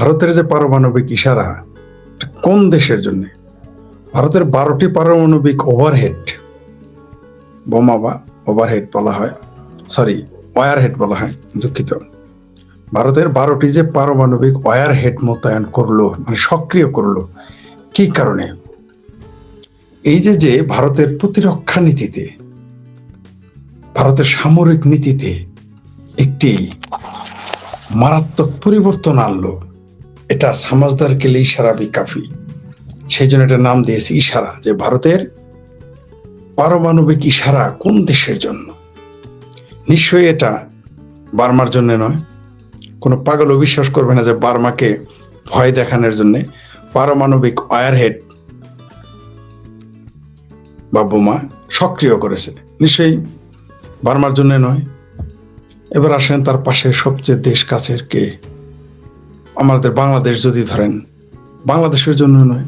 ভারতের যে পারমাণবিক ইশারা কোন দেশের জন্য? ভারতের 12টি পারমাণবিক ওভারহেড বোমা বা ওভারহেড বলা হয়, সরি ওয়ারহেড বলা হয়, দুঃখিত। ভারতের 12টি যে পারমাণবিক ওয়ারহেড মোতায়েন করলো, মানে সক্রিয় করলো, কি কারণে? এই যে ভারতের প্রতিরক্ষা নীতিতে, ভারতের সামরিক নীতিতে একটি মারাত্মক পরিবর্তন আনলো। এটা সামাজদার কেলে ইশারা বি কাফি, সেই জন্য এটার নাম দিয়েছে ইশারা। যে ভারতের পারমাণবিক ইশারা কোন দেশের জন্য? নিশ্চয়ই এটা বার্মার জন্য নয়। কোনো পাগলও বিশ্বাস করবে না যে বার্মাকে ভয় দেখানোর জন্য পারমাণবিক ওয়ারহেড বা বোমা সক্রিয় করেছে। নিশ্চয়ই বার্মার জন্য নয়। এবার আসেন তার পাশে সবচেয়ে দেশ কাছের কে? আমাদের বাংলাদেশ যদি ধরেন, বাংলাদেশের জন্য নয়,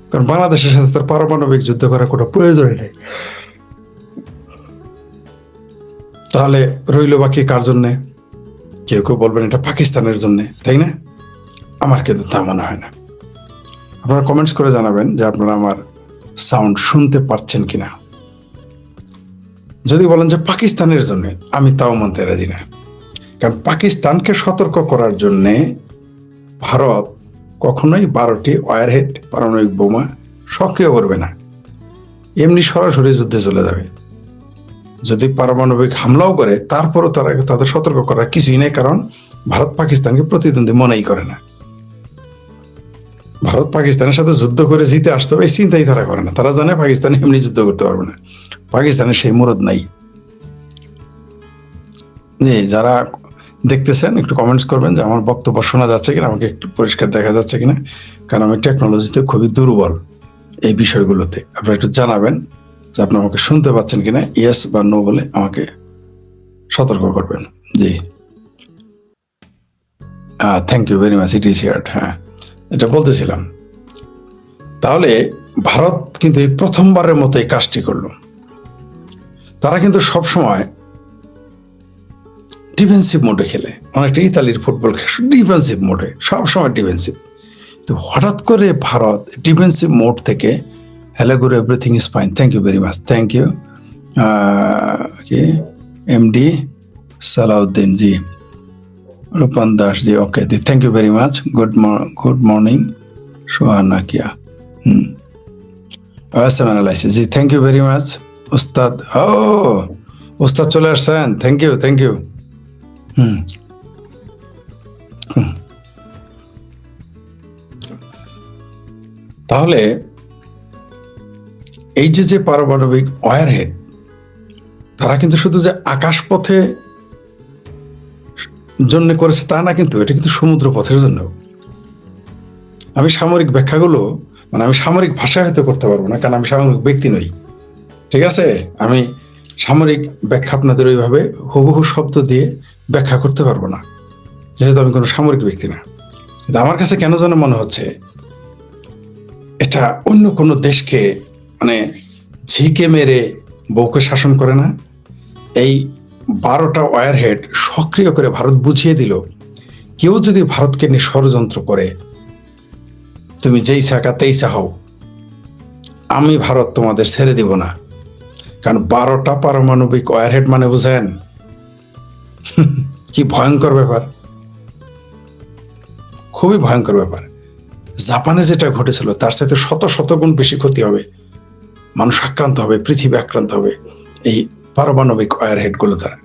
কারণ বাংলাদেশের সাথে তার পারমাণবিক যুদ্ধ করার কোনো প্রয়োজনই নেই। তাহলে রইল বাকি কার জন্যে? কেউ কেউ বলবেন এটা পাকিস্তানের জন্যে, তাই না? আমার কিন্তু তা মনে হয় না। আপনারা কমেন্টস করে জানাবেন যে আপনারা আমার সাউন্ড শুনতে পাচ্ছেন কিনা। যদি বলেন যে পাকিস্তানের জন্য, আমি তাও মানতে রাজি না। কারণ পাকিস্তানকে সতর্ক করার জন্যে ভারত কখনোই 12টি ওয়ারহেড পারমাণবিক বোমা সক্রিয় করবে না, এমনি সরাসরি যুদ্ধে চলে যাবে। যদি পারমাণবিক হামলাও করে তারপরও তাদের সতর্ক করার কিছুই নেই, কারণ ভারত পাকিস্তানকে প্রতিদ্বন্দ্বী মনেই করে না। ভারত পাকিস্তানের সাথে যুদ্ধ করে জিতে আসতে হবে এই চিন্তাই তারা করে না। তারা জানে পাকিস্তান এমনি যুদ্ধ করতে পারবে না, পাকিস্তানের সেই মুরদ নাই। যারা দেখতেছেন একটু কমেন্টস করবেন যে আমার বক্তব্য শোনা যাচ্ছে কিনা, আমাকে একটু পরিষ্কার দেখা যাচ্ছে কিনা, কারণ আমি টেকনোলজিতে খুবই দুর্বল এই বিষয়গুলোতে। আপনারা একটু জানাবেন যে আপনি আমাকে শুনতে পাচ্ছেন কিনা, ইয়েস বা নো বলে আমাকে সতর্ক করবেন। জি, thank you very much, it is heard. হ্যাঁ, এটা বলতেছিলাম। তাহলে ভারত কিন্তু এই প্রথমবারের মতো এই কাজটি করলো। তারা কিন্তু সবসময় ডিফেন্সিভ মোডে খেলে, অনেকটা ইতালির ফুটবল ডিফেন্সিভ মোডে, সবসময় ডিফেন্সিভ। তো হঠাৎ করে ভারত ডিফেন্সিভ মোড থেকে hello good everything is fine, thank you very much, thank you MD Salauddin ji, Rupan Das ji, okay জি, thank you very much, good morning Sohana কিয়া, অ্যানালাইসিস জি, থ্যাংক ইউ ভেরি মাচ উস্তাদ। ও উস্তাদ চলে আসছেন, থ্যাংক ইউ থ্যাংক ইউ। তাহলে এই যে পারমাণবিক ওয়ারহেড, তারা কিন্তু শুধু যে আকাশপথে জন্য করেছে তা না, কিন্তু এটা কিন্তু সমুদ্র পথের জন্য। আমি সামরিক ব্যাখ্যাগুলো, মানে আমি সামরিক ভাষায় হয়তো করতে পারবো না, কারণ আমি সামরিক ব্যক্তি নই, ঠিক আছে? আমি সামরিক ব্যাখ্যা আপনাদের ওইভাবে হুবহু শব্দ দিয়ে ব্যাখ্যা করতে পারবো না, যেহেতু আমি কোনো সামরিক ব্যক্তি না। কিন্তু আমার কাছে কেন যেন মনে হচ্ছে এটা অন্য কোনো দেশকে মানে ঝিকে মেরে বউকে শাসন করে না। এই 12টা ওয়ারহেড সক্রিয় করে ভারত বুঝিয়ে দিল, কেউ যদি ভারতকে নিয়ে ষড়যন্ত্র করে, তুমি যেই চাকা তেই চাও, আমি ভারত তোমাদের ছেড়ে দিব না। কারণ 12টা পারমাণবিক ওয়ারহেড মানে বুঝেন কি ভয়ঙ্কর ব্যাপার, খুবই ভয়ঙ্কর ব্যাপার। জাপানে যেটা ঘটেছিল তার সাথে শত শত গুণ বেশি ক্ষতি হবে, মানুষ আক্রান্ত হবে, পৃথিবী আক্রান্ত হবে এই পারমাণবিক ওয়ারহেড গুলো দ্বারা।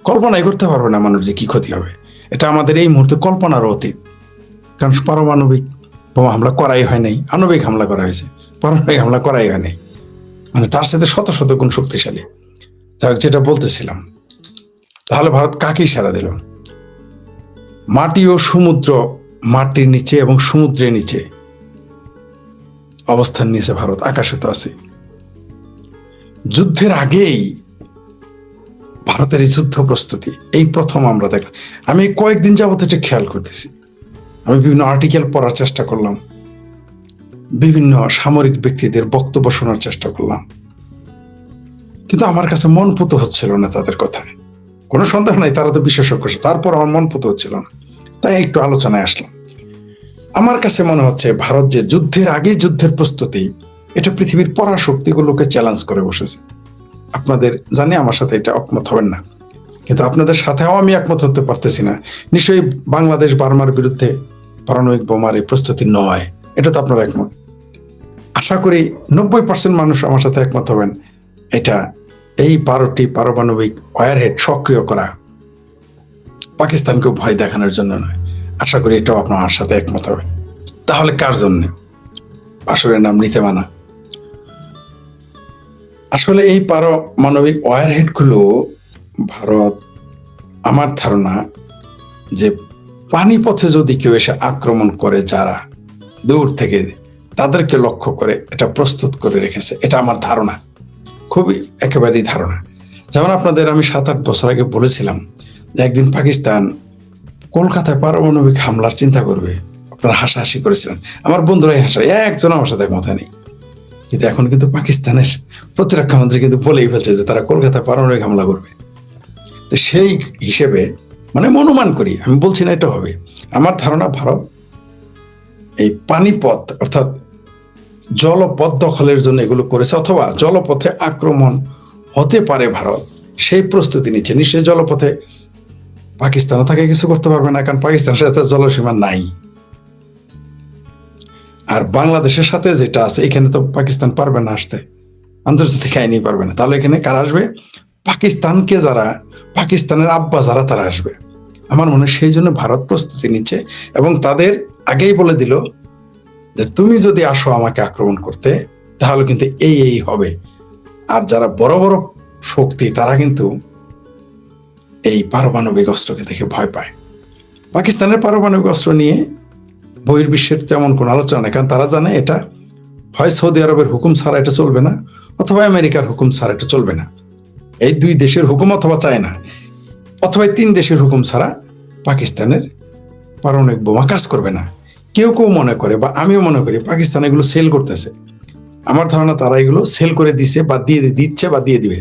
কল্পনাই করতে পারবে না মানুষ যে কি ক্ষতি হবে। এটা আমাদের এই মুহূর্তে কল্পনারও অতীত, কারণ পারমাণবিক বোমা হামলা করাই হয় নাই, আণবিক হামলা করা হয়েছে, পারমাণবিক হামলা করাই হয় নাই, মানে তার সাথে শত শত গুণ শক্তিশালী। যাই হোক, যেটা বলতেছিলাম, তাহলে ভারত কাকে ইশারা দিল? মাটি ও সমুদ্র, মাটির নিচে এবং সমুদ্রের নিচে অবস্থান নিয়েছে ভারত, আকাশে তো আছে। যুদ্ধের আগেই ভারতের এই যুদ্ধ প্রস্তুতি এই প্রথম আমরা দেখলাম। আমি কয়েকদিন যাবত এটা খেয়াল করতেছি, আমি বিভিন্ন আর্টিকেল পড়ার চেষ্টা করলাম, বিভিন্ন সামরিক ব্যক্তিদের বক্তব্য শোনার চেষ্টা করলাম, কিন্তু আমার কাছে মন পুত হচ্ছিল না তাদের কথায়। কোনো সন্দেহ নাই তারা তো বিশেষজ্ঞ, তারপর আমার মন পুত হচ্ছিল না, তাই একটু আলোচনায় আসলাম। আমার কাছে মনে হচ্ছে ভারত যে যুদ্ধের আগে যুদ্ধের প্রস্তুতি, এটা পৃথিবীর পরাশক্তিগুলোকে চ্যালেঞ্জ করে বসেছে। আপনাদের জানি আমার সাথে এটা একমত হবেন না, কিন্তু আপনাদের সাথেও আমি একমত হতে পারতেছি না। নিশ্চয়ই বাংলাদেশ বার্মার বিরুদ্ধে পারমাণবিক বোমার এই প্রস্তুতি নয়, এটা তো আপনারা একমত। আশা করি 90% মানুষ আমার সাথে একমত হবেন, এটা এই 12টি পারমাণবিক ওয়ারহেড সক্রিয় করা পাকিস্তানকে ভয় দেখানোর জন্য নয়। আশা করি এটাও আপনার আমার সাথে একমত হবে। তাহলে কার জন্য আসরের নাম নিতে মানা? আসলে এই পারমাণবিক ওয়ারহেডগুলো ভারত, আমার ধারণা যে পানিপথে যদি কেউ এসে আক্রমণ করে যারা দূর থেকে, তাদেরকে লক্ষ্য করে এটা প্রস্তুত করে রেখেছে, এটা আমার ধারণা, খুবই একেবারেই ধারণা। যেমন আপনাদের আমি 7-8 বছর আগে বলেছিলাম যে একদিন পাকিস্তান কলকাতায় পারমাণবিক হামলার চিন্তা করবে। আপনারা হাসাহাসি করেছিলেন, আমার বন্ধুরাই হাসা, একজন আমার সাথে একমত নেই। কিন্তু এখন কিন্তু পাকিস্তানের প্রতিরক্ষা মন্ত্রী কিন্তু বলেই ফেলছে যে তারা কলকাতায় পারমাণবিক হামলা করবে। তো সেই হিসেবে মানে অনুমান করি, আমি বলছি না এটা হবে, আমার ধারণা ভারত এই পানিপথ অর্থাৎ জলপথ দখলের জন্য এগুলো করেছে, অথবা জলপথে আক্রমণ হতে পারে ভারত সেই প্রস্তুতি নিচ্ছে। নিশ্চয়ই জলপথে পাকিস্তানও তাকে কিছু করতে পারবে না, কারণ পাকিস্তানের সাথে জলসীমা নাই। আর বাংলাদেশের সাথে যেটা আছে, এখানে তো পাকিস্তান পারবে না আসতে, আন্তর্জাতিক আইনই পারবে না। তাহলে এখানে কারা আসবে? পাকিস্তানকে যারা, পাকিস্তানের আব্বা যারা, তারা আসবে। আমার মনে হয় সেই জন্য ভারত প্রস্তুতি নিচ্ছে এবং তাদের আগেই বলে দিল যে তুমি যদি আসো আমাকে আক্রমণ করতে, তাহলে কিন্তু এই হবে। আর যারা বড় বড় শক্তি তারা কিন্তু এই পারমাণবিক অস্ত্রকে দেখে ভয় পায়। পাকিস্তানের পারমাণবিক অস্ত্র নিয়ে বহির্বিশ্বের তেমন কোনো আলোচনা নেই, কারণ তারা জানে এটা হয় সৌদি আরবের হুকুম ছাড়া এটা চলবে না, অথবা আমেরিকার হুকুম ছাড়া এটা চলবে না। এই 2 দেশের হুকুম অথবা চায়না, অথবা 3 দেশের হুকুম ছাড়া পাকিস্তানের পারমাণবিক বোমা কাজ করবে না। কেউ কেউ মনে করে, বা আমিও মনে করি, পাকিস্তান এগুলো সেল করতেছে। আমার ধারণা তারা এগুলো সেল করে দিচ্ছে বা দিচ্ছে বা দিয়ে দিবে,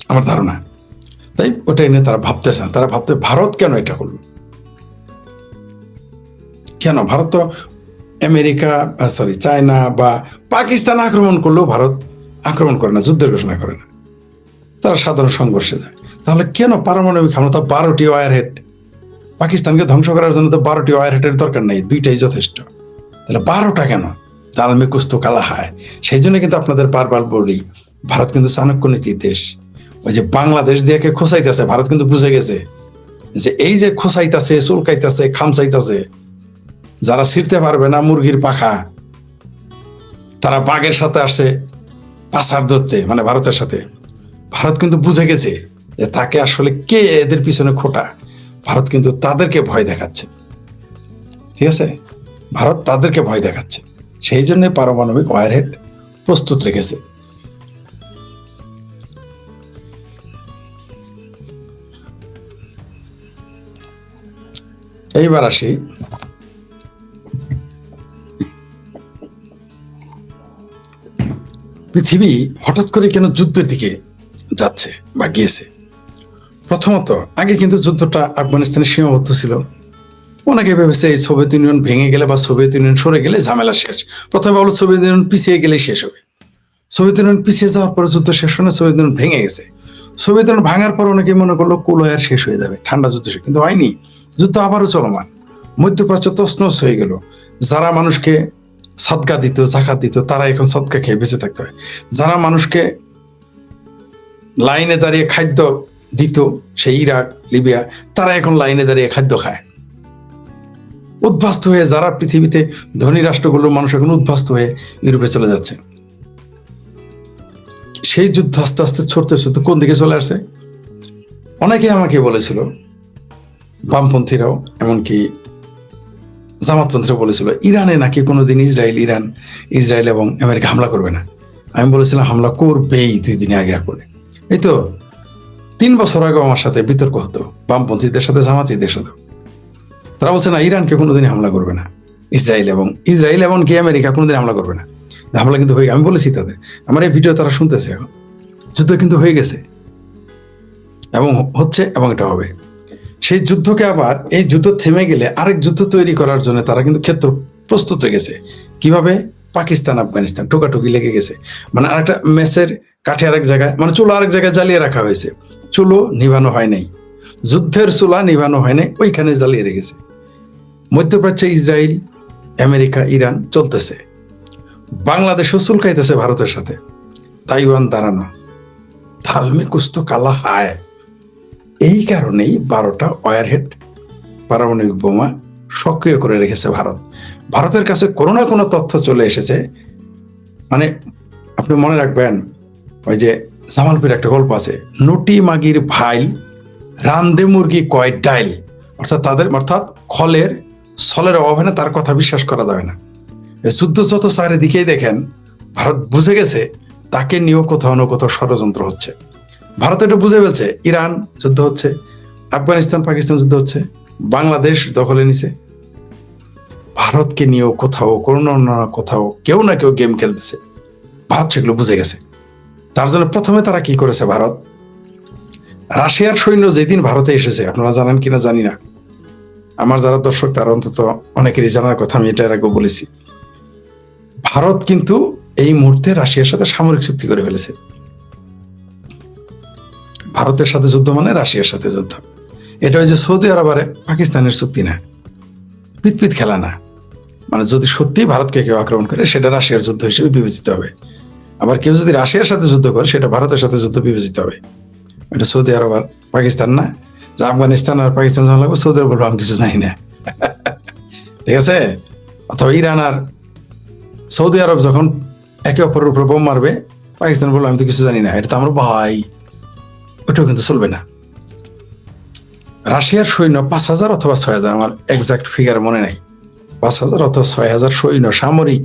আমার ধারণা। তাই ওটাই নিয়ে তারা ভাবতেছে না। তারা ভাবতে ভারত কেন এটা করলো, কেন ভারত তো আমেরিকা চায়না বা পাকিস্তান আক্রমণ করলেও ভারত আক্রমণ করে না, যুদ্ধের ঘোষণা করে না, তারা সাধারণ সংঘর্ষে যায়। তাহলে কেন পারমাণবিক হামলা? তো 12টি ওয়ারহেড, পাকিস্তানকে ধ্বংস করার জন্য তো 12টি ওয়ারহেডের দরকার নেই, 2টাই যথেষ্ট। তাহলে 12টা কেন? দাল মে কুছ তো কালা হায়। সেই জন্য কিন্তু আপনাদের বারবার বলি, ভারত কিন্তু চাণক্য নীতির দেশ। ওই যে বাংলাদেশ দিয়ে খোসাইতেছে, ভারত কিন্তু বুঝে গেছে যে এই যে খোসাইতেছে, চুলকাইতেছে, খামচাইতেছে, যারা ছিঁড়তে পারবে না মুরগির পাখা, তারা বাঘের সাথে আসছে পাছার ধরতে, মানে ভারতের সাথে। ভারত কিন্তু বুঝে গেছে যে তাকে আসলে কে এদের পিছনে খোটা। ভারত কিন্তু তাদেরকে ভয় দেখাচ্ছে, ঠিক আছে? ভারত তাদেরকে ভয় দেখাচ্ছে, সেই জন্য পারমাণবিক ওয়ারহেড প্রস্তুত রেখেছে। এইবার আসি পৃথিবী হঠাৎ করে কেন যুদ্ধের দিকে যাচ্ছে বা গিয়েছে। প্রথমত, আগে কিন্তু যুদ্ধটা আফগানিস্তানে সীমাবদ্ধ ছিল। অনেকে ভেবেছে এই সোভিয়েত ইউনিয়ন ভেঙে গেলে বা সোভিয়েত ইউনিয়ন সরে গেলে ঝামেলা শেষ। প্রথমে বলো সোভিয়েত ইউনিয়ন পিছিয়ে গেলেই শেষ হবে। সোভিয়েত ইউনিয়ন পিছিয়ে যাওয়ার পরে যুদ্ধ শেষ হয় না, সোভিয়েত ইউনিয়ন ভেঙে গেছে। সোভিয়েত ইউনিয়ন ভাঙার পর অনেকেই মনে করলো কুলয়ার শেষ হয়ে যাবে, ঠান্ডা যুদ্ধ শেষ, কিন্তু হয়নি। যুদ্ধ আবারও চলমান, মধ্যপ্রাচ্য তছনছ হয়ে গেল। যারা মানুষকে সদকা দিত, জাকাত দিত, তারা এখন সদকা খেয়ে বেঁচে থাকতে হয়। যারা মানুষকে লাইনে দাঁড়িয়ে খাদ্য দিত, সেই ইরাক, লিবিয়া, তারা এখন লাইনে দাঁড়িয়ে খাদ্য খায়। উদ্বাস্ত হয়ে যারা পৃথিবীতে ধনী রাষ্ট্রগুলোর মানুষ এখন উদ্বাস্ত হয়ে ইউরোপে চলে যাচ্ছে। সেই যুদ্ধ আস্তে আস্তে ছড়তে ছড়তে কোন দিকে চলে আসছে? অনেকে আমাকে বলেছিল, বামপন্থীরাও, এমনকি জামাতপন্থীরাও বলেছিল, ইরানে নাকি কোনোদিন ইসরায়েল এবং আমেরিকা হামলা করবে না। আমি বলেছিলাম হামলা করবেই 2 দিন আগে আর পরে। এই তো 3 বছর আগে আমার সাথে বিতর্ক হতো বামপন্থীদের সাথে, জামাতিদের সাথে। তারা বলছে না, ইরানকে কোনোদিন হামলা করবে না, ইসরায়েল এবং কি আমেরিকা কোনোদিন হামলা করবে না। হামলা কিন্তু হয়ে, আমি বলেছি তাদের, আমার এই ভিডিও তারা শুনতেছে এখন। যুদ্ধ কিন্তু হয়ে গেছে এবং হচ্ছে, এবং এটা হবে। সেই যুদ্ধকে আবার এই যুদ্ধ থেমে গেলে আরেক যুদ্ধ তৈরি করার জন্য তারা কিন্তু ক্ষেত্র প্রস্তুত হয়ে গেছে। কিভাবে? পাকিস্তান আফগানিস্তান টোকাটুকি লেগে গেছে, মানে আরেকটা মেসের কাঠি আরেক জায়গায়, মানে চুলো আরেক জায়গায় জ্বালিয়ে রাখা হয়েছে, চুলো নিভানো হয় নাই, যুদ্ধের চুলা নিভানো হয় নাই, ওইখানে জ্বালিয়ে রেখেছে। মধ্যপ্রাচ্যে ইসরায়েল, আমেরিকা, ইরান চলতেছে, বাংলাদেশও চুলকাইতেছে ভারতের সাথে, তাইওয়ান দাঁড়ানো, ধালমে কুস্ত কালা হায়। এই কারণেই 12টা ওয়ারহেড পারমাণবিক বোমা সক্রিয় করে রেখেছে ভারত। ভারতের কাছে কোনো না কোনো তথ্য চলে এসেছে। মানে আপনি মনে রাখবেন, ওই যে জামালপুরে একটা গল্প আছে, নটি মাগির ভাই রান্দে মুরগি কয় ডাইল, অর্থাৎ ছলের অভাবে না, তার কথা বিশ্বাস করা যাবে না। যুদ্ধ যত চারিদিকেই দেখেন, ভারত বুঝে গেছে তাকে নিয়েও কোথাও না কোথাও ষড়যন্ত্র হচ্ছে। ভারত এটা বুঝে ফেলছে, ইরান যুদ্ধ হচ্ছে, আফগানিস্তান পাকিস্তান যুদ্ধ হচ্ছে, বাংলাদেশ দখলে নিছে, ভারতকে নিয়েও কোথাও কোনো না কোথাও কেউ না কেউ গেম খেলতেছে। ভারত সেগুলো বুঝে গেছে। তার জন্য প্রথমে তারা কি করেছে, ভারত রাশিয়ার সৈন্য যেদিন ভারতে এসেছে, আপনারা জানেন কিনা জানি না, আমার যারা দর্শক তারা অন্তত অনেকেরই জানার কথা, আমি এটা এর আগেও বলেছি, ভারত কিন্তু এই মুহূর্তে রাশিয়ার সাথে সামরিক চুক্তি করে ফেলেছে। ভারতের সাথে যুদ্ধ মানে রাশিয়ার সাথে যুদ্ধ। এটা ওই যে সৌদি আরবের পাকিস্তানের চুক্তি না, পিতপিত খেলা না। মানে যদি সত্যি ভারতকে কেউ আক্রমণ করে সেটা রাশিয়ার যুদ্ধ হিসেবে বিবেচিত হবে, আবার কেউ যদি রাশিয়ার সাথে যুদ্ধ করে সেটা ভারতের সাথে যুদ্ধ বিবেচিত হবে। এটা সৌদি আরব আর পাকিস্তান না, যে আফগানিস্তান আর পাকিস্তান যখন লাগবে সৌদি আরব বলবো আমি কিছু জানি না, ঠিক আছে? অথবা ইরান আর সৌদি আরব যখন একে অপরের উপর বোম মারবে, পাকিস্তান বলবো আমি তো কিছু জানি না, এটা তো আমার ভাই, ওটাও কিন্তু চলবে না। রাশিয়ার সৈন্য 5,000 অথবা 6,000, আমার এক্সাক্ট ফিগার মনে নাই, 5,000 অথবা 6,000 সৈন্য, সামরিক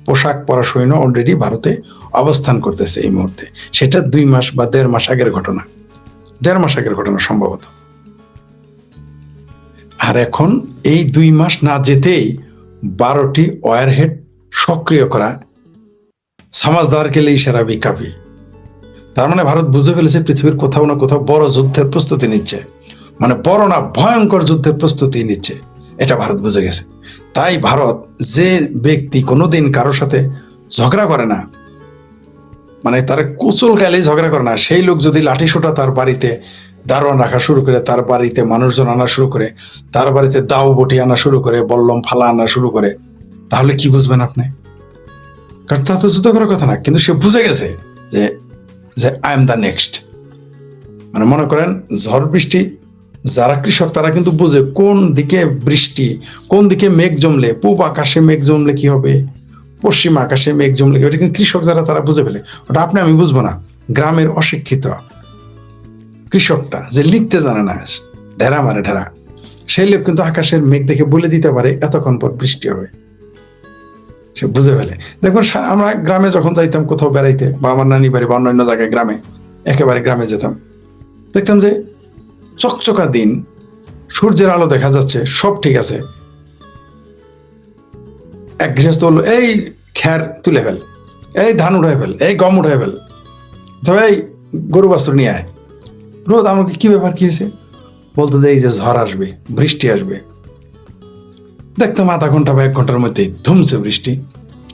পোশাক পরা সৈন্য অলরেডি ভারতে অবস্থান করতেছে এই মুহূর্তে। সেটা 2 মাস বা 1.5 মাস আগের ঘটনা, 1.5 মাস আগের ঘটনা সম্ভবত। আর এখন এই 2 মাস না যেতেই 12টি ওয়ারহেড সক্রিয় করা, সামাজদার কেলে ইশারা বিকাবি। তার মানে ভারত বুঝে ফেলেছে পৃথিবীর কোথাও না কোথাও বড় যুদ্ধের প্রস্তুতি নিচ্ছে, মানে বড় না ভয়ঙ্কর যুদ্ধের প্রস্তুতি নিচ্ছে, এটা ভারত বুঝে গেছে। তাই ভারত, যে ব্যক্তি কোনোদিন কারোর সাথে ঝগড়া করে না, মানে তার কুচল গালে ঝগড়া করে না, সেই লোক যদি লাঠি সোটা তার বাড়িতে দারোয়ান রাখা শুরু করে, তার বাড়িতে মানুষজন আনা শুরু করে, তার বাড়িতে দাও বটি আনা শুরু করে, বল্লম ফালা আনা শুরু করে, তাহলে কি বুঝবেন আপনি? কারণ তার তো যুদ্ধ করার কথা না, কিন্তু সে বুঝে গেছে যে আই এম দ্য নেক্সট। মানে মনে করেন ঝড় বৃষ্টি, যারা কৃষক তারা কিন্তু বুঝে কোন দিকে বৃষ্টি, কোন দিকে মেঘ জমলে, পূব আকাশে মেঘ জমলে কি হবে, পশ্চিম আকাশে মেঘ জমলে কি হবে, কিন্তু কৃষক যারা তারা বুঝে ফেলে। ওটা আপনি আমি বুঝবো না, গ্রামের অশিক্ষিত কৃষকটা যে লিখতে জানে না, ঢেরা মারে ঢেরা, সেই লোক কিন্তু আকাশের মেঘ দেখে বলে দিতে পারে এতক্ষণ পর বৃষ্টি হবে, সে বুঝে ফেলে। দেখুন আমরা গ্রামে যখন যাইতাম কোথাও বেড়াইতে, বা আমার নানি বাড়ি বা অন্যান্য জায়গায় গ্রামে, একেবারে গ্রামে যেতাম, দেখতাম যে চকচকা দিন, সূর্যের আলো দেখা যাচ্ছে, সব ঠিক আছে, এক গৃহস্থ বললো এই খ্যার তুলে ফেল, এই ধান উঠাই ফেল, এই গম উঠাই ফেল, তবে এই গরু বাছুর নিয়ে আয়। রোদ, আমাকে কি ব্যাপার, কি হয়েছে? বলতো যে এই যে ঝড় আসবে, বৃষ্টি আসবে। দেখতাম আধা ঘন্টা বা 1 ঘন্টার মধ্যে ধুমছে বৃষ্টি।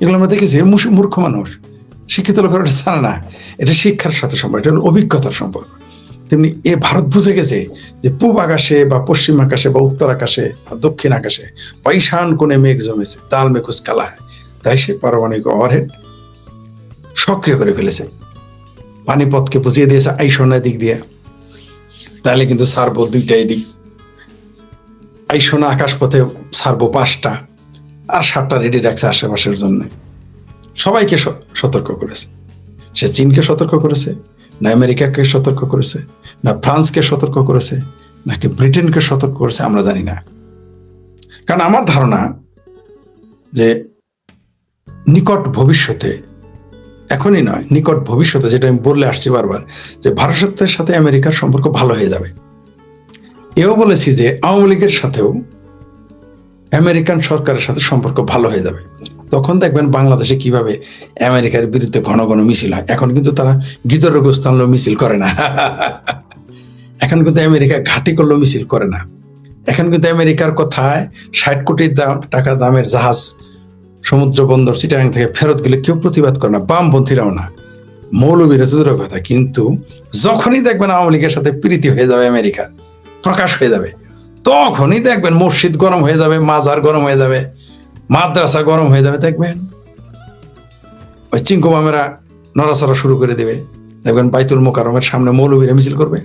এগুলো আমরা দেখেছি। মূর্খ মানুষ, শিক্ষিত লোকের এটা জানে না, এটা শিক্ষার সাথে সম্পর্ক, এটা হলো অভিজ্ঞতার সম্পর্ক। তেমনি এ ভারত বুঝে গেছে যে পূব আকাশে বা পশ্চিম আকাশে বা উত্তর আকাশে বা দক্ষিণ আকাশে বা ঈশান কোণে মেঘ জমেছে, তাল মেঘুস কালা হয়। তাই সে পারমাণবিক ওয়ারহেড সক্রিয় করে ফেলেছে, পানিপথকে বুঝিয়ে দিয়েছে আইসোনা দিক দিয়ে, তাহলে কিন্তু ছাড়বো 2টাই দিক, আইসোনা আকাশ পথে ছাড়বো 5টা, আর 7টা রেডি রাখছে আশেপাশের জন্য। সবাইকে সতর্ক করেছে। সে চীনকে সতর্ক করেছে, না আমেরিকাকে সতর্ক করেছে, না ফ্রান্সকে সতর্ক করেছে, নাকি ব্রিটেনকে সতর্ক করেছে, আমরা জানি না। কারণ আমার ধারণা যে নিকট ভবিষ্যতে, এখনই নয়, নিকট ভবিষ্যতে, যেটা আমি বলে আসছি বারবার, যে ভারতের সাথে আমেরিকার সম্পর্ক ভালো হয়ে যাবে। এও বলেছি যে আওয়ামী লীগের সাথেও আমেরিকান সরকারের সাথে সম্পর্ক ভালো হয়ে যাবে। তখন দেখবেন বাংলাদেশে কিভাবে আমেরিকার বিরুদ্ধে ঘন ঘন মিছিল হয়। এখন কিন্তু তারা গীতরগোস্তানলো মিছিল করে না, এখন কিন্তু আমেরিকা ঘাঁটি করলেও মিছিল করে না। এখন কিন্তু আমেরিকার কথায় 60 কোটি টাকা দামের জাহাজ সমুদ্র বন্দর চিটাগাং থেকে ফেরত গেলে কেউ প্রতিবাদ করে না, বামপন্থীরাও না, মৌলবীরা তো দূরের কথা। কিন্তু যখনই দেখবেন আওয়ামী লীগের সাথে প্রীতি হয়ে যাবে, আমেরিকার প্রকাশ হয়ে যাবে, তখনই দেখবেন মসজিদ গরম হয়ে যাবে, মাজার গরম হয়ে যাবে, মাদ্রাসা গরম হয়ে যাবে। দেখবেন ওই চিঙ্কু মামেরা নড়াচড়া শুরু করে দেবে। দেখবেন বাইতুল মোকাররমের সামনে মৌলবীরা মিছিল করবে,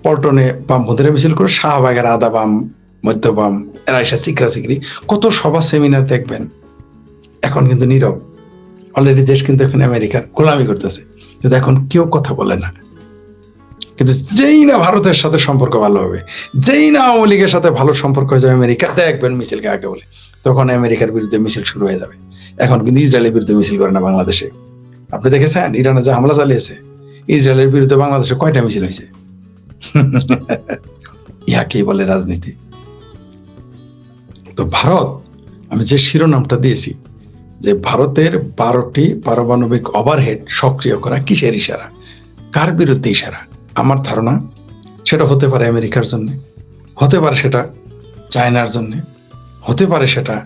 পল্টনে বামপন্থীরা মিছিল করে, শাহবাগের আধা বাম, মধ্য বাম, এরা এসে চিকরা চিকরি কত সভা সেমিনার দেখবেন। এখন কিন্তু নীরব। অলরেডি দেশ কিন্তু এখন আমেরিকার গোলামি করতেছে, কিন্তু এখন কেউ কথা বলে না। কিন্তু যেই না ভারতের সাথে সম্পর্ক ভালো হবে, যেই না আওয়ামী লীগের সাথে ভালো সম্পর্ক হয়ে যাবে আমেরিকা, দেখবেন মিছিলকে আগে বলে, তখন আমেরিকার বিরুদ্ধে মিছিল শুরু হয়ে যাবে। এখন কিন্তু ইসরায়েলের বিরুদ্ধে মিছিল করে না বাংলাদেশে। আপনি দেখেছেন ইরানে যে হামলা চালিয়েছে, ইসরায়েলের বিরুদ্ধে বাংলাদেশে কয়টা মিছিল হয়েছে? ইহাকেই বলে রাজনীতি। তো ভারত, আমি যে শিরোনামটা দিয়েছি যে ভারতের 12টি পারমাণবিক ওভারহেড সক্রিয় করা কিসের ইশারা, কার বিরুদ্ধে ইশারা? আমার ধারণা সেটা হতে পারে আমেরিকার জন্য, হতে পারে সেটা চায়নার জন্য, হতে পারে সেটা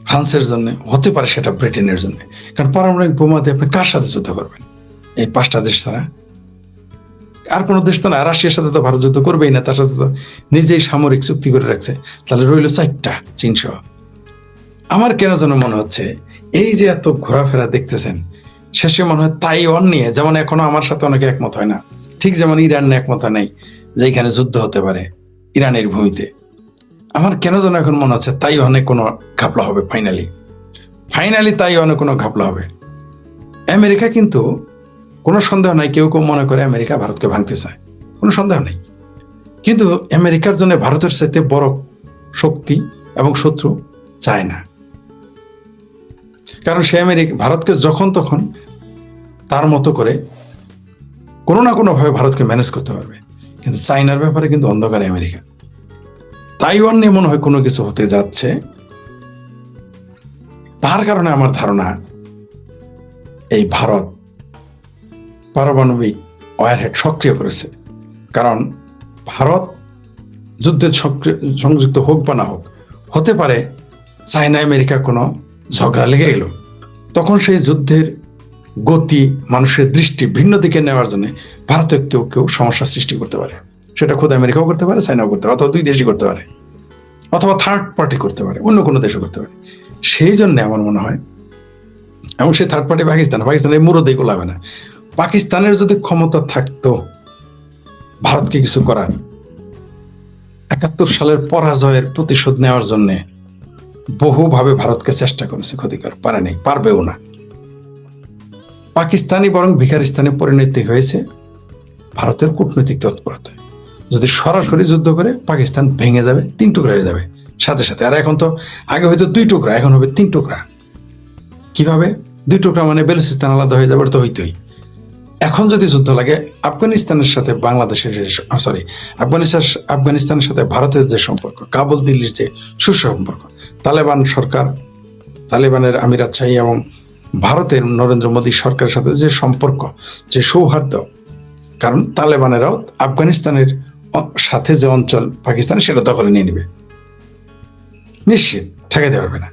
ফ্রান্সের জন্য, হতে পারে সেটা ব্রিটেনের জন্য। কারণ পারমাণবিক বোমা দিয়ে আপনি কার সাথে যুদ্ধ করবেন? এই 5টা দেশ ছাড়া আর কোনো দেশ তো না। রাশিয়ার সাথে তো ভারত যুদ্ধ করবেই না, তার সাথে তো নিজেই সামরিক চুক্তি করে রাখছে। তাহলে রইল 4টা, চীন সহ। আমার কেন যেন মনে হচ্ছে এই যে এত ঘোরাফেরা দেখতেছেন, শেষে মনে হয় তাইওয়ান নিয়ে, যেমন এখনো আমার সাথে অনেকে একমত হয় না, ঠিক যেমন ইরান নিয়ে একমত নেই যে এখানে যুদ্ধ হতে পারে ইরানের ভূমিতে। আমার কেন যেন এখন মনে হচ্ছে তাইওয়ানে কোনো ঘাপলা হবে। ফাইনালি তাইওয়ানে কোনো ঘাপলা হবে। আমেরিকা কিন্তু কোনো সন্দেহ নাই, কেউ কেউ মনে করে আমেরিকা ভারতকে ভাঙতে চায়, কোনো সন্দেহ নেই। কিন্তু আমেরিকার জন্য ভারতের চাইতে বড় শক্তি এবং শত্রু চায় না। কারণ সে ভারতকে যখন তখন তার মতো করে কোনো না কোনো ভাবে ভারতকে ম্যানেজ করতে পারবে। কিন্তু চাইনার ব্যাপারে কিন্তু অন্ধকারে আমেরিকা। তাইওয়ান নিয়ে মনে হয় কোনো কিছু হতে যাচ্ছে। তার কারণে আমার ধারণা এই ভারত পারমাণবিক ওয়ারহেড সক্রিয় করেছে। কারণ ভারত যুদ্ধে সংযুক্ত হোক বা না হোক, হতে পারে চায়না আমেরিকা কোনো ঝগড়া লেগে গেল, তখন সেই যুদ্ধের গতি, মানুষের দৃষ্টি ভিন্ন দিকে নেওয়ার জন্য ভারতে কেউ কেউ সমস্যা সৃষ্টি করতে পারে। সেটা খোদ আমেরিকাও করতে পারে, চায়নাও করতে পারে, অথবা 2 দেশই করতে পারে, অথবা থার্ড পার্টি করতে পারে, অন্য কোনো দেশও করতে পারে। সেই জন্য আমার মনে হয়, এবং সেই থার্ড পার্টি পাকিস্তানের মুরদেই গোলাবে না। পাকিস্তানের যদি ক্ষমতা থাকতো ভারতকে কিছু করার, 71 সালের পরাজয়ের প্রতিশোধ নেওয়ার জন্য বহুভাবে ভারতকে চেষ্টা করেছে, ক্ষতিকর পারেনি, পারবেও না। পাকিস্তানি বরং ভিখারিস্তানে পরিণতি হয়েছে ভারতের কূটনৈতিক তৎপরতায়। যদি সরাসরি যুদ্ধ করে পাকিস্তান ভেঙে যাবে, 3 টুকরা হয়ে যাবে সাথে সাথে। আর এখন তো আগে হয়তো 2 টুকরা, এখন হবে 3 টুকরা। কিভাবে 2 টুকরা? মানে বেলুচিস্তান আলাদা হয়ে যাবে, তো হইতোই। এখন যদি যুদ্ধ লাগে, আফগানিস্তানের সাথে বাংলাদেশের আফগানিস্তানের সাথে ভারতের যে সম্পর্ক, কাবুল দিল্লির যে সুসম্পর্ক, তালেবান সরকার, তালেবানের আমিরাত শাহী এবং ভারতের নরেন্দ্র মোদী সরকারের সাথে যে সম্পর্ক, যে সৌহার্দ্য, কারণ তালেবানেরাও আফগানিস্তানের সাথে যে অঞ্চল পাকিস্তান, সেটা দখলে নিয়ে নেবে, নিশ্চিত ঠেকাতে পারবে না।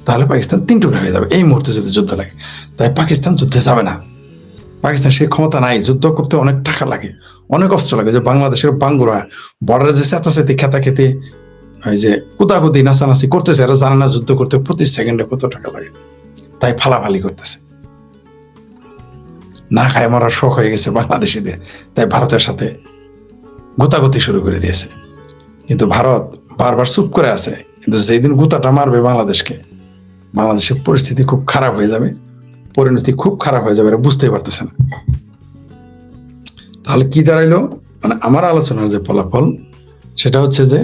তাহলে পাকিস্তান 3 টুকরা হয়ে যাবে এই মুহূর্তে যদি যুদ্ধ লাগে। তাই পাকিস্তান যুদ্ধে যাবে না। পাকিস্তান সেই ক্ষমতা নাই, যুদ্ধ করতে অনেক টাকা লাগে, অনেক অস্ত্র লাগে। যে বাংলাদেশের বাঙ্গুরা বর্ডারে যে চেতাচেতি খেতা খেতে, ওই যে কুদাকুদি নাচানাচি করতেছে, এরা জানে না যুদ্ধ করতে প্রতি সেকেন্ডে কত টাকা লাগে। তাই ফালাফালি করতেছে, না খায় মরার শখ হয়ে গেছে বাংলাদেশিদের। তাই ভারতের সাথে গোতাগতি শুরু করে দিয়েছে। কিন্তু ভারত বারবার চুপ করে আছে। কিন্তু যেদিন গুতাটা মারবে বাংলাদেশকে, বাংলাদেশের পরিস্থিতি খুব খারাপ হয়ে যাবে, পরিণতি খুব খারাপ হয়ে যাবে, এরা বুঝতেই পারতেছে না। তাহলে কি দাঁড়াইলো? মানে আমার আলোচনার যে ফলাফল, সেটা হচ্ছে যে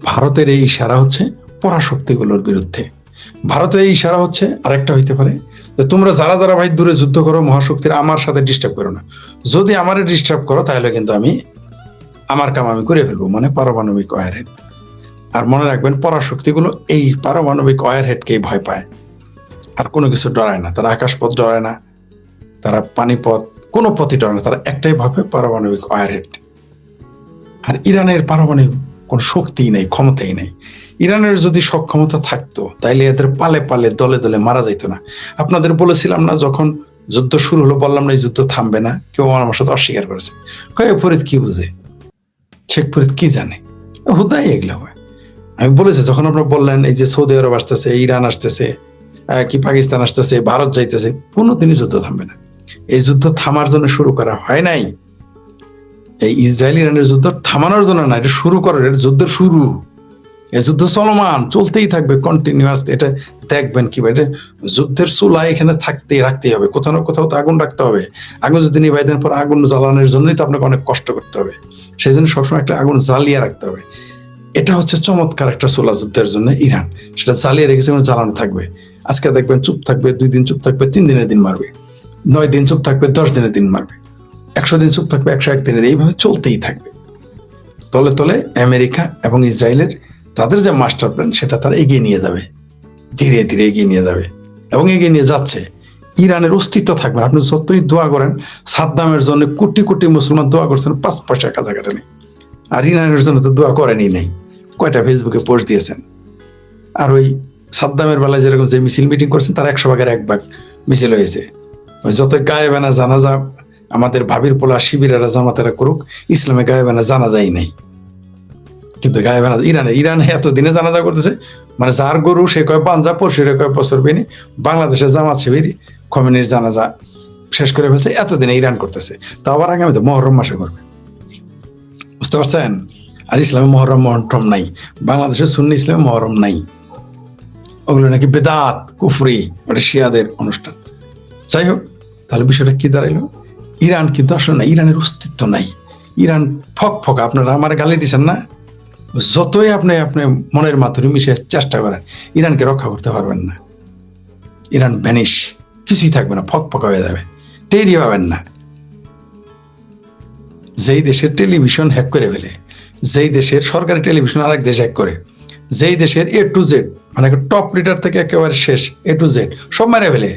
ভারতের এই ইশারা হচ্ছে পরাশক্তিগুলোর বিরুদ্ধে। ভারতের এই ইশারা হচ্ছে আরেকটা হইতে পারে যে তোমরা যারা যারা ভাই দূরে যুদ্ধ করো মহাশক্তির, আমার সাথে ডিস্টার্ব করো না। যদি আমারে ডিস্টার্ব করো তাহলে কিন্তু আমি আমার কাম আমি করে ফেলবো, মানে পারমাণবিক ওয়ারহেড। আর মনে রাখবেন, পরাশক্তিগুলো এই পারমাণবিক ওয়ারহেডকেই ভয় পায়, আর কোনো কিছু ডরায় না। তারা আকাশপথ ডরায় না, তারা পানিপথ কোনো পথই টলে না, তারা একটাই ভাবে পারমাণবিক ওয়ারহেড। আর ইরানের পারমাণবিক কোন শক্তিই নেই, ক্ষমতাই নেই। ইরানের যদি সক্ষমতা থাকতো তাইলে এদের পালে পালে দলে দলে মারা যাইত না। আপনাদের বলেছিলাম না, যখন যুদ্ধ শুরু হলো বললাম না এই যুদ্ধ থামবে না, কেউ আমার সাথে অস্বীকার করেছে। ফরিদ কি বুঝে, শেখ ফরিদ কি জানে, হুদাই এগুলো হয়। আমি বলেছি যখন আপনারা বললেন এই যে সৌদি আরব আসতেছে, ইরান আসতেছে, কি পাকিস্তান আসতেছে, ভারত যাইতেছে, কোনোদিনই যুদ্ধ থামবে না। এই যুদ্ধ থামার জন্য শুরু করা হয় নাই, এই ইসরায়েল ইরানের যুদ্ধ থামানোর জন্য না, এটা শুরু করার, এটা যুদ্ধের শুরু। এই যুদ্ধ চলমান, চলতেই থাকবে কন্টিনিউয়াস। এটা দেখবেন কি, এটা যুদ্ধের চুলা এখানে রাখতেই হবে, কোথাও না কোথাও তো আগুন রাখতে হবে। আগুন যদি নিভাই দেন পর আগুন জ্বালানোর জন্যই তো আপনাকে অনেক কষ্ট করতে হবে, সেই জন্য সবসময় একটা আগুন জ্বালিয়ে রাখতে হবে। এটা হচ্ছে চমৎকার একটা চুলা যুদ্ধের জন্য ইরান, সেটা জ্বালিয়ে রেখেছে, জ্বালানো থাকবে। আজকে দেখবেন চুপ থাকবে, 2 দিন চুপ থাকবে, 3 দিনের দিন মারবে, 9 দিন চুপ থাকবে, 10 দিনের দিন মারবে, 100 দিন চুপ থাকবে, 101 দিনের, এইভাবে চলতেই থাকবে। তলে তলে আমেরিকা এবং ইসরায়েলের তাদের যে মাস্টার প্ল্যান সেটা তারা এগিয়ে নিয়ে যাবে, ধীরে ধীরে এগিয়ে নিয়ে যাবে এবং এগিয়ে নিয়ে যাচ্ছে। ইরানের অস্তিত্ব থাকবে। আপনি যতই দোয়া করেন, সাদ্দামের জন্য কোটি কোটি মুসলমান দোয়া করছেন, 5 পয়সা কাছাকাছি নেই। আর ইরানের জন্য তো দোয়া করেনই নাই, কয়টা ফেসবুকে পোস্ট দিয়েছেন। আর ওই সাদ্দামের বেলায় যেরকম যে মিছিল মিটিং করছেন, তার 100 ভাগের 1 ভাগ মিছিল হয়েছে। ওই যত গায়েবানা জানাজা আমাদের ভাবির পোলা শিবিরেরা জামাতেরা করুক, ইসলামে গায়েবানা জানাজাই নাই। কিন্তু গায়েবানা ইরানে এতদিনে জানাজা করতেছে, মানে যার গরু সে কয় পাঞ্জা, পরশুরে কয় বছর বেনি। বাংলাদেশের জামাত শিবির খমেনির জানাজা শেষ করে ফেলছে, এতদিনে ইরান করতেছে। তা আবার আগামীতে মহরম মাসে করবে, বুঝতে পারছেন? আর ইসলামে মহরম নাই, বাংলাদেশের সুন্নি ইসলামে মহরম নাই, ওগুলো নাকি বেদাত কুফরি, ওটা শিয়াদের অনুষ্ঠান। যাই হোক, তাহলে বিষয়টা কি দাঁড়াইলো? ইরান কিন্তু আসলে না, ইরানের অস্তিত্ব নাই। ইরান ফক আপনারা আমার গালি দিচ্ছেন না, যতই আপনি মনের মাধুরী মিশে চেষ্টা করেন, ইরানকে রক্ষা করতে পারবেন না। ইরান ভ্যানিশ, কিছুই থাকবে না, ফক হয়ে যাবে, টেরি পাবেন না। যেই দেশের টেলিভিশন হ্যাক করে ফেলে, যেই দেশের সরকারি টেলিভিশন আরেক দেশ হ্যাক করে, যেই দেশের A to Z, মানে টপ লিডার থেকে একেবারে শেষ A to Z সব মেরে ফেলে,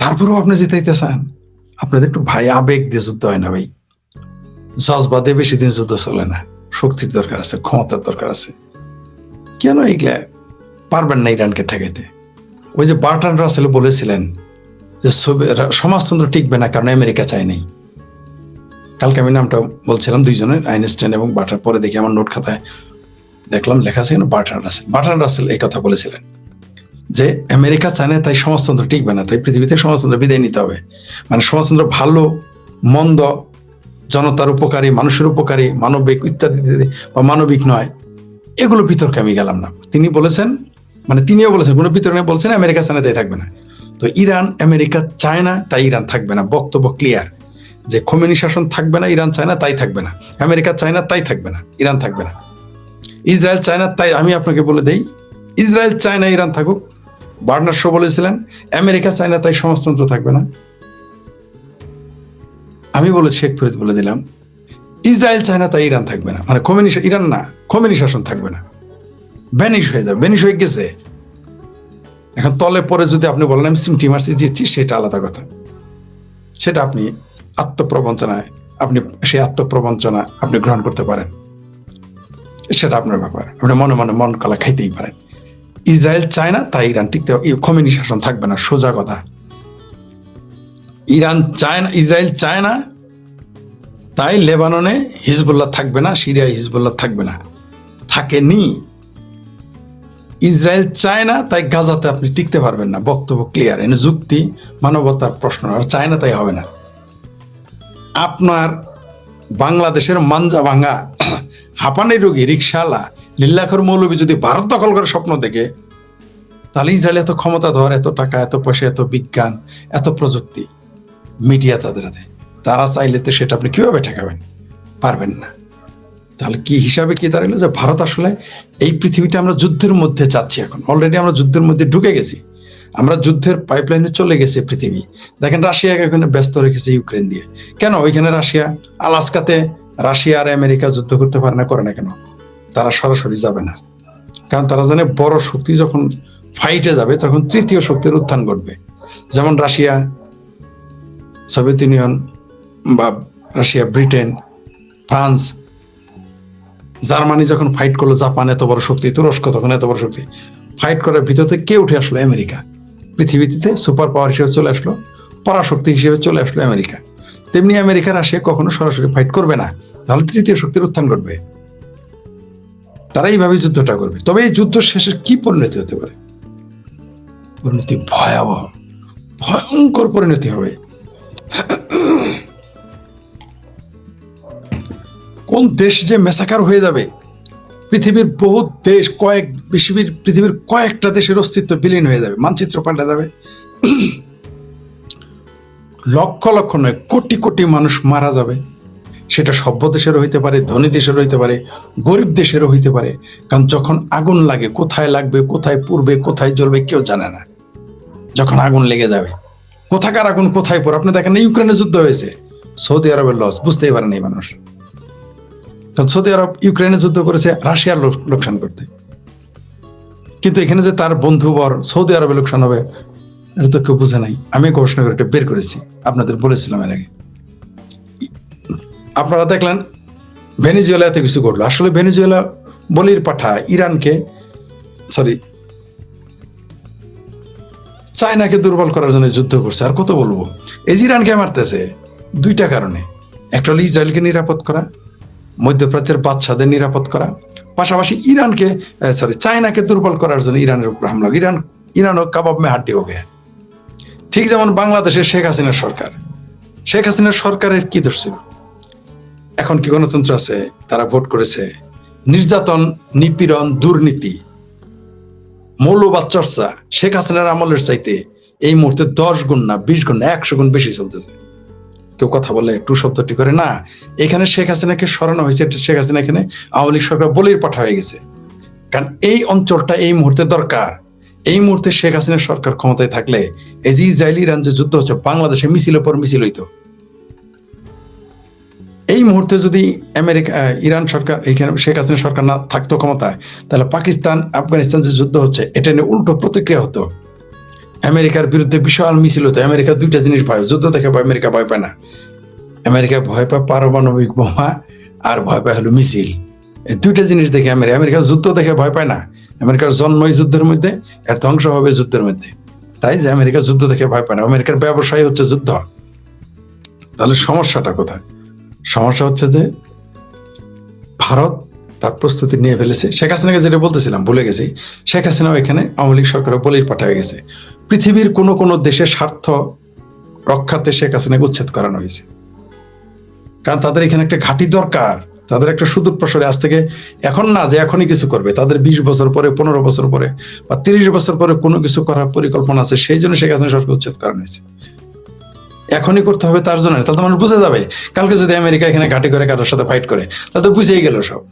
তারপরেও আপনি জিতাইতে চান? আপনাদের একটু ভাই আবেগ দিয়ে যুদ্ধ হয় না ভাই, জজবাদে বেশি দিন যুদ্ধ চলে না। শক্তির দরকার আছে, ক্ষমতার দরকার আছে। কেন এইগুলা পারবেন না ইরানকে ঠেকাইতে? ওই যে বার্ট্রান্ড রাসেল বলেছিলেন যে সমাজতন্ত্র টিকবে না কারণ আমেরিকা চায় নাই। কালকে আমি নামটা বলছিলাম দুইজনের, আইনস্টাইন এবং বার্ট্রান্ড। পরে দেখি আমার নোট খাতায় দেখলাম লেখা আছে বার্ট্রান্ড রাসেল এই কথা বলেছিলেন যে আমেরিকা চায় না তাই সমাজতন্ত্র টিকবে না, তাই পৃথিবীতে সমাজতন্ত্র বিদায় নিতে হবে। মানে সমাজতন্ত্র ভালো মন্দ, জনতার উপকারী, মানুষের উপকারী, মানবিক ইত্যাদি ইত্যাদি, বা মানবিক নয়, এগুলো বিতর্কে আমি গেলাম না। তিনি বলেছেন, মানে তিনিও বলেছেন কোনো বিতর্কে বলছেন আমেরিকা চায় না তাই থাকবে না। তো ইরান আমেরিকা চায় না তাই ইরান থাকবে না, বক্তব্য ক্লিয়ার যে খোমেনি শাসন থাকবে না, ইরান চায় না তাই থাকবে না। আমেরিকা চায় না তাই থাকবে না, ইরান থাকবে না। ইসরায়েল চায় না তাই, আমি আপনাকে বলে দেই, ইসরায়েল চায় না ইরান থাকুক। বার্নার্ড শো বলেছিলেন আমেরিকা চায় না তাই সমাজতন্ত্র থাকবে না। আমি বলে শেখ ফরিদ বলে দিলাম ইসরায়েল চায় না তাই ইরান থাকবে না, মানে ইরান না, খোমেনি শাসন থাকবে না, ভ্যানিশ হয়ে যাবে, ভ্যানিশ হয়ে গেছে। এখন তলে পরে যদি আপনি বলেন আমি সিমটি মারছি দিচ্ছি, সেটা আলাদা কথা। সেটা আপনি আত্মপ্রবঞ্চনায়, আপনি সেই আত্মপ্রবঞ্চনা আপনি গ্রহণ করতে পারেন, সেটা আপনার ব্যাপার। আপনি মনে মনে মন কলা খাইতেই পারেন। ইসরায়েল চায় না তাই ইরান টিকতে, খোমেনি শাসন থাকবে না, সোজা কথা। ইরান চায় না, ইসরায়েল চায় না তাই লেবাননে হিজবুল্লাহ থাকবে না, সিরিয়ায় হিজবুল্লাহ থাকবে না, থাকেনি। ইসরায়েল চায় না তাই গাজাতে আপনি টিকতে পারবেন না, বক্তব্য ক্লিয়ার। এনে যুক্তি মানবতার প্রশ্ন, আর চায় না তাই হবে না। আপনার বাংলাদেশের মাঞ্জা ভাঙা হাঁপানি রোগী রিক্সাওয়ালা লিল্লাখর মৌলবী যদি ভারত দখল করে স্বপ্ন দেখে, তাহলে ইসরায়েল এত ক্ষমতা ধর, এত টাকা, এত পয়সা, এত বিজ্ঞান, এত প্রযুক্তি, মিডিয়া তাদের হাতে, তারা চাইলে তো সেটা আপনি কিভাবে ঠেকাবেন? পারবেন না। তাহলে কি হিসাবে কি দাঁড়ালো যে ভারত আসলে এই পৃথিবীটা আমরা যুদ্ধের মধ্যে যাচ্ছি। এখন অলরেডি আমরা যুদ্ধের মধ্যে ঢুকে গেছি, আমরা যুদ্ধের পাইপলাইনে চলে গেছে পৃথিবী। দেখেন রাশিয়াকে ওখানে ব্যস্ত রেখেছে ইউক্রেন দিয়ে। কেন ওইখানে রাশিয়া, আলাস্কাতে রাশিয়া আর আমেরিকা যুদ্ধ করতে পারে না, করে না কেন? তারা সরাসরি যাবে না, কারণ তারা জানে বড় শক্তি যখন ফাইটে যাবে তখন তৃতীয় শক্তির উত্থান ঘটবে। যেমন রাশিয়া সোভিয়েত ইউনিয়ন বা রাশিয়া, ব্রিটেন, ফ্রান্স, জার্মানি যখন ফাইট করলো, জাপান এত বড় শক্তি, তুরস্ক তখন এত বড় শক্তি, ফাইট করার ভিতর থেকে কে উঠে আসলো? আমেরিকা। পৃথিবীতে সুপার পাওয়ার হিসেবে চলে আসলো, পরাশক্তি হিসেবে চলে আসলো আমেরিকা। তেমনি আমেরিকা রাশিয়া কখনো সরাসরি ফাইট করবে না, তাহলে তৃতীয় শক্তির উত্থান ঘটবে, তারা এইভাবে যুদ্ধটা করবে। তবে এই যুদ্ধ শেষে কি পরিণতি হতে পারে? পরিণতি ভয়াবহ, ভয়ঙ্কর পরিণতি হবে। কোন দেশ যে মেসাকার হয়ে যাবে, পৃথিবীর বহু দেশ, পৃথিবীর কয়েকটা দেশের অস্তিত্ব বিলীন হয়ে যাবে, মানচিত্র পাল্টে যাবে। লক্ষ লক্ষ নয়, কোটি কোটি মানুষ মারা যাবে। সেটা সভ্য দেশেরও হইতে পারে, ধনী দেশেরও হইতে পারে, গরিব দেশেরও হইতে পারে। কারণ যখন আগুন লাগে, কোথায় লাগবে, কোথায় পুড়বে, কোথায় জ্বলবে কেউ জানে না। যখন আগুন লেগে যাবে, কোথাকার আগুন কোথায় পড়ে। আপনি দেখেন ইউক্রেনে যুদ্ধ হয়েছে, সৌদি আরবের লস বুঝতেই পারেন এই মানুষ। কারণ সৌদি আরব ইউক্রেনে যুদ্ধ করেছে রাশিয়ার লোকসান করতে, কিন্তু এখানে যে তার বন্ধুবর সৌদি আরবে লোকসান হবে এটা তো কেউ বুঝে নাই। আমি গবেষণা করে এটা বের করেছি, আপনাদের বলেছিলাম এর আগে। আপনারা দেখলেন ভেনেজুয়েলাতে কিছু ঘটলো। আসলে ভেনেজুয়েলা বলির পাঠা চায়নাকে দুর্বল করার জন্য যুদ্ধ করছে। আর কত বলবো, এই ইরানকে মারতেছে দুইটা কারণে। একটা হলো ইসরায়েলকে নিরাপদ করা, মধ্যপ্রাচ্যের বাদশাদের নিরাপদ করা, পাশাপাশি চায়নাকে দুর্বল করার জন্য ইরানের উপর হামলা। ইরানও কাবাব মে হাড্ডি হবে। ঠিক যেমন বাংলাদেশের শেখ হাসিনার সরকারের কি দোষ ছিল? এখন কি গণতন্ত্র আছে? তারা ভোট করেছে। নির্যাতন, নিপীড়ন, দুর্নীতি, মৌলবাদ চর্চা শেখ হাসিনার আমলের চাইতে এই মুহূর্তে 10 গুণ না 20 গুণ না 100 গুণ বেশি চলতেছে। কেউ কথা বলে একটু শব্দটি করে না, এখানে শেখ হাসিনাকে সরানো হয়েছে। শেখ হাসিনা এখানে আওয়ামী লীগ সরকার বলির পাঠা হয়ে গেছে। কারণ এই অঞ্চলটা এই মুহূর্তে দরকার। এই মুহূর্তে শেখ হাসিনার সরকার ক্ষমতায় থাকলে এই যে ইসরায়েল ইরান যে যুদ্ধ হচ্ছে, বাংলাদেশে মিছিলের পর মিছিল হইতো। এই মুহূর্তে যদি ইরান সরকার, এখানে শেখ হাসিনা সরকার না থাকতো ক্ষমতায়, তাহলে পাকিস্তান আফগানিস্তান যে যুদ্ধ হচ্ছে এটা নিয়ে উল্টো প্রতিক্রিয়া হতো। আমেরিকার বিরুদ্ধে বিশাল মিছিল হতো। আমেরিকা দুইটা জিনিস ভয়, যুদ্ধ দেখে আমেরিকা ভয় পায় না। আমেরিকা ভয় পায় পারমাণবিক বোমা, আর ভয় পায় হলো মিছিল। এই দুইটা জিনিস দেখে আমেরিকা যুদ্ধ দেখে ভয় পায় না। আমেরিকার জন্মই যুদ্ধের মধ্যে, এর ধ্বংস হবে যুদ্ধের মধ্যে। তাই যে আমেরিকা যুদ্ধ দেখে ভয় পায় না। আমেরিকার ব্যবসায় হচ্ছে যুদ্ধ। তাহলে সমস্যাটা কোথায়? সমস্যা হচ্ছে যে ভারত তার প্রস্তুতি নিয়ে ফেলেছে। শেখ হাসিনাকে যেটা বলতেছিলাম ভুলে গেছি, শেখ হাসিনাও এখানে আওয়ামী লীগ সরকারও বলির পাঠা হয়ে গেছে। পৃথিবীর কোন কোন দেশের স্বার্থ রক্ষার্থে শেখ হাসিনাকে উচ্ছেদ করানো হয়েছে। কারণ তাদের এখানে একটা ঘাঁটি দরকার, তাদের একটা সুদূর প্রসারে, আজ থেকে এখন না যে এখনই কিছু করবে, তাদের 20 বছর পরে, 15 বছর পরে বা 30 বছর পরে কোনো কিছু করার পরিকল্পনা আছে। সেই জন্য শেখ হাসিনা সরকার উচ্ছেদ করানো হয়েছে। এখনই করতে হবে তার জন্য, তাহলে তো মানুষ বুঝে যাবে। কালকে যদি আমেরিকা এখানে ঘাঁটি করে কারোর সাথে ফাইট করে, তাহলে তো বুঝেই গেল সব।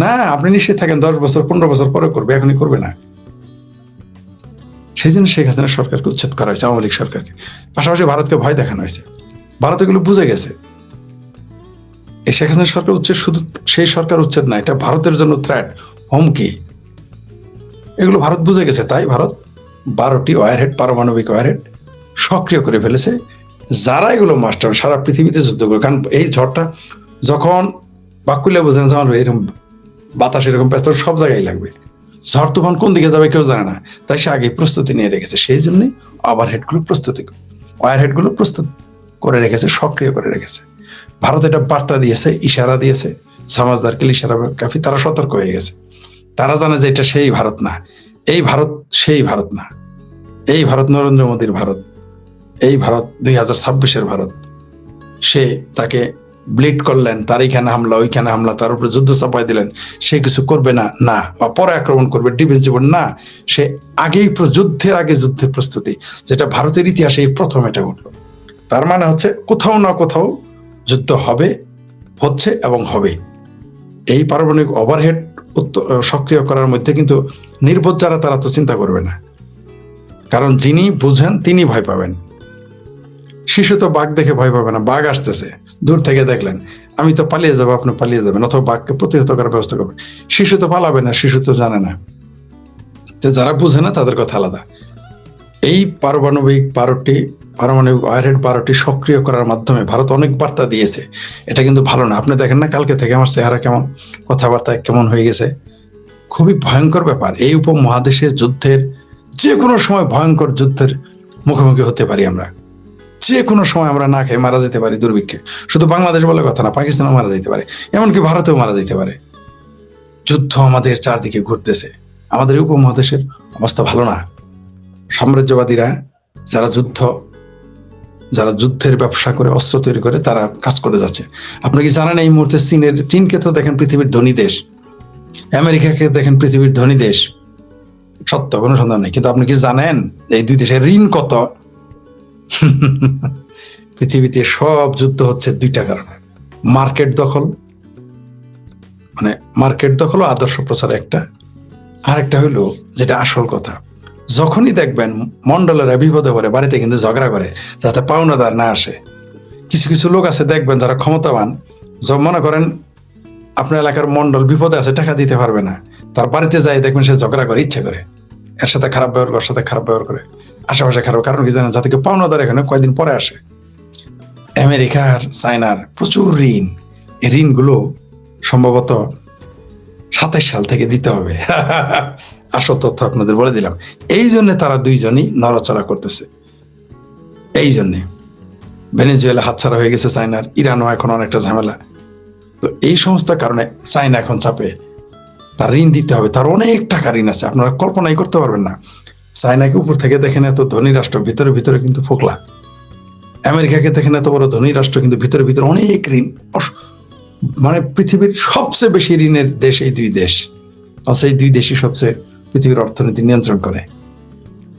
না, আপনি নিশ্চিত থাকেন 10 বছর 15 বছর পরে করবে, এখনই করবে না। সেই জন্য শেখ হাসিনা সরকারকে উচ্ছেদ করা হয়েছে, আওয়ামী লীগ সরকারকে। পাশাপাশি ভারতকে ভয় দেখানো হয়েছে। ভারত এগুলো বুঝে গেছে। এই শেখ হাসিনা সরকার উচ্ছেদ শুধু সেই সরকার উচ্ছেদ না, এটা ভারতের জন্য থ্রেট, হুমকি। এগুলো ভারত বুঝে গেছে। তাই ভারত 12টি ওয়ারহেড, পারমাণবিক ওয়ারহেড সক্রিয় করে ফেলেছে। যারা এগুলো মাস্টার সারা পৃথিবীতে যুদ্ধ করে। কারণ এই ঝড়টা যখন বাক্যুলে বোঝেন, যেমন এরকম বাতাস এরকম ব্যস্ত সব জায়গায় লাগবে। ঝড় তুফান কোন দিকে যাবে কেউ জানে না, তাই সে আগে প্রস্তুতি নিয়ে রেখেছে। সেই জন্যই ওয়ারহেডগুলো প্রস্তুত করে রেখেছে, সক্রিয় করে রেখেছে। ভারত এটা বার্তা দিয়েছে, ইশারা দিয়েছে, সমাজদারকে ইশারা কাফি। তারা সতর্ক হয়ে গেছে। তারা জানে যে এটা সেই ভারত না, এই ভারত সেই ভারত না। এই ভারত নরেন্দ্র মোদীর ভারত, এই ভারত 2026-এর ভারত। সে তাকে ব্লিড করলেন, তার এইখানে হামলা, ওইখানে হামলা, তার উপরে যুদ্ধ চাপাই দিলেন। সে কিছু করবে না, বা পরে আক্রমণ করবে, ডিফেন্সিভ না। সে যুদ্ধের আগে যুদ্ধের প্রস্তুতি, যেটা ভারতের ইতিহাসে প্রথম এটা ঘটল। তার মানে হচ্ছে কোথাও না কোথাও যুদ্ধ হবে, হচ্ছে এবং হবে। এই পারমাণবিক ওভারহেড সক্রিয় করার মধ্যে কিন্তু নির্বোধ যারা, তারা তো চিন্তা করবে না। কারণ যিনি বুঝেন তিনি ভয় পাবেন। শিশু তো বাঘ দেখে ভয় পাবে না। বাঘ আসতেছে, দূর থেকে দেখলেন, আমি তো পালিয়ে যাবো, আপনি পালিয়ে যাবেন, অথবা বাঘকে প্রতিহত করার ব্যবস্থা করবেন। শিশু তো পালাবে না, শিশু তো জানে না। তো যারা বুঝে না তাদের কথা আলাদা। এই পারমাণবিক ওয়ারহেড 12টি সক্রিয় করার মাধ্যমে ভারত অনেক বার্তা দিয়েছে। এটা কিন্তু ভালো না। আপনি দেখেন না কালকে থেকে আমার চেহারা কেমন, কথাবার্তা কেমন হয়ে গেছে। খুবই ভয়ঙ্কর ব্যাপার। এই উপমহাদেশে যুদ্ধের যে কোনো সময় ভয়ঙ্কর যুদ্ধের মুখোমুখি হতে পারি আমরা। যে কোনো সময় আমরা না খেয়ে মারা যেতে পারি দুর্ভিক্ষে। শুধু বাংলাদেশ বলে কথা না, পাকিস্তানও মারা যেতে পারে, এমনকি ভারতেও মারা যেতে পারে। যুদ্ধ আমাদের চারদিকে ঘুরতেছে। আমাদের উপমহাদেশের অবস্থা ভালো না। সাম্রাজ্যবাদীরা যারা যুদ্ধের ব্যবসা করে, অস্ত্র তৈরি করে, তারা কাজ করে যাচ্ছে। আপনি কি জানেন এই মুহূর্তে চীনকে তো দেখেন পৃথিবীর ধনী দেশ, আমেরিকাকে দেখেন পৃথিবীর ধনী দেশ, সত্য কোনো সন্দেহ নেই। কিন্তু আপনি কি জানেন এই দুই দেশের ঋণ কত? পৃথিবীতে সব যুদ্ধ হচ্ছে দুইটা কারণে। মার্কেট দখল ও আদর্শ প্রচার একটা, আরেকটা হইলো যেটা আসল কথা, যখনই দেখবেন মন্ডলেরা বিপদে পড়ে বাড়িতে কিন্তু ঝগড়া করে যাতে পাওনাদার না আসে। কিছু কিছু লোক আছে দেখবেন যারা ক্ষমতাবান, মনে করেন আপনার এলাকার মন্ডল বিপদে আছে, টাকা দিতে পারবে না, তার বাড়িতে যাই দেখবেন সে ঝগড়া করে, ইচ্ছে করে, এর সাথে খারাপ ব্যবহার করে, ওর সাথে খারাপ ব্যবহার করে, আশেপাশে খারাপ। কারণ কি জানেন? যাতে কেউ পাওনাদার এখানে কয়েকদিন পরে আসে। আমেরিকা আর চায়নার প্রচুর ঋণ, এই ঋণগুলো সম্ভবত 27 সাল থেকে দিতে হবে। আসল তথ্য আপনাদের বলে দিলাম। এই জন্য তারা দুইজনই নড়াচড়া করতেছে। এই জন্যে ভেনেজুয়েলা হাতছাড়া হয়ে গেছে চায়নার, ইরানও এখন অনেকটা ঝামেলা। তো এই সমস্ত কারণে চায়না এখন চাপে, তার ঋণ দিতে হবে, তার অনেক টাকা ঋণ আছে, আপনারা কল্পনাই করতে পারবেন না। চায়নাকে উপর থেকে দেখেন এত ধনী রাষ্ট্র, ভিতরে ভিতরে কিন্তু ফোকলা। আমেরিকাকে দেখেন এত বড় ধনী রাষ্ট্র, কিন্তু ভিতরে ভিতরে অনেক ঋণ। মানে পৃথিবীর সবচেয়ে বেশি ঋণের দেশ এই দুই দেশ, অথচ এই দুই দেশই সবচেয়ে পৃথিবীর অর্থনীতি নিয়ন্ত্রণ করে।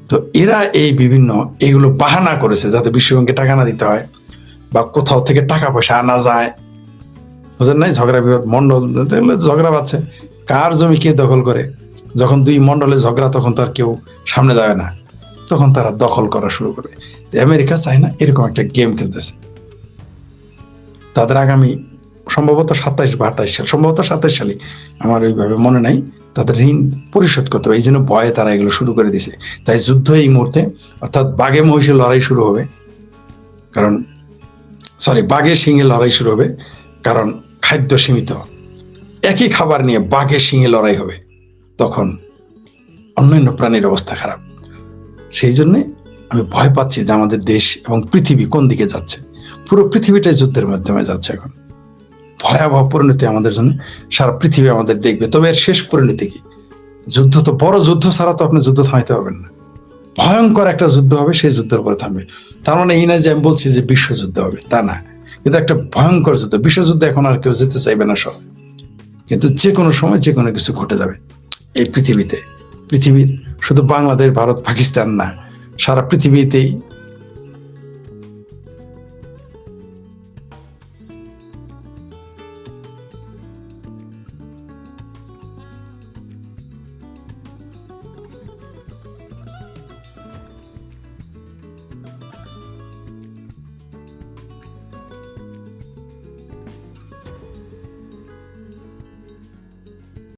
তো এরা এই বিভিন্ন এগুলো বাহানা করেছে যাতে বিশ্বব্যাংকে টাকা না দিতে হয় বা কোথাও থেকে টাকা পয়সা আনা যায়। বুঝেন নাই? ঝগড়া বিবাদ, মন্ডল ঝগড়া বাঁধছে, কার জমি কে দখল করে। যখন দুই মন্ডলে ঝগড়া, তখন তার কেউ সামনে যাবে না, তখন তারা দখল করা শুরু করবে। আমেরিকা চায়না এরকম একটা গেম খেলতেছে। তাদের আগামী সম্ভবত 27 বা 28 সাল, সম্ভবত 27 সালে, আমার ওইভাবে মনে নাই, তাদের ঋণ পরিশোধ করতে হবে। এই জন্য ভয়ে তারা এগুলো শুরু করে দিছে। তাই যুদ্ধ এই মুহূর্তে, অর্থাৎ বাঘে মহিষে লড়াই শুরু হবে, কারণ বাঘে সিংহে লড়াই শুরু হবে, কারণ খাদ্য সীমিত। একই খাবার নিয়ে বাঘে সিংহে লড়াই হবে, তখন অন্যান্য প্রাণীর অবস্থা খারাপ। সেই জন্যে আমি ভয় পাচ্ছি যে আমাদের দেশ এবং পৃথিবী কোন দিকে যাচ্ছে। পুরো পৃথিবীটাই যুদ্ধের মাধ্যমে যাচ্ছে এখন। ভয়াবহ পরিণতি আমাদের জন্য, সারা পৃথিবী আমাদের দেখবে। তবে এর শেষ পরিণতি কি? যুদ্ধ তো, বড় যুদ্ধ ছাড়া তো আপনি যুদ্ধ থামাইতে পারবেন না। ভয়ঙ্কর একটা যুদ্ধ হবে, সেই যুদ্ধের উপরে থামবে। তার মানে এই না যে আমি বলছি যে বিশ্বযুদ্ধ হবে, তা না, কিন্তু একটা ভয়ঙ্কর যুদ্ধ। বিশ্বযুদ্ধ এখন আর কেউ যেতে চাইবে না সব, কিন্তু যে কোনো সময় যে কোনো কিছু ঘটে যাবে এই পৃথিবীতে। পৃথিবীর শুধু বাংলাদেশ, ভারত, পাকিস্তান না, সারা পৃথিবীতেই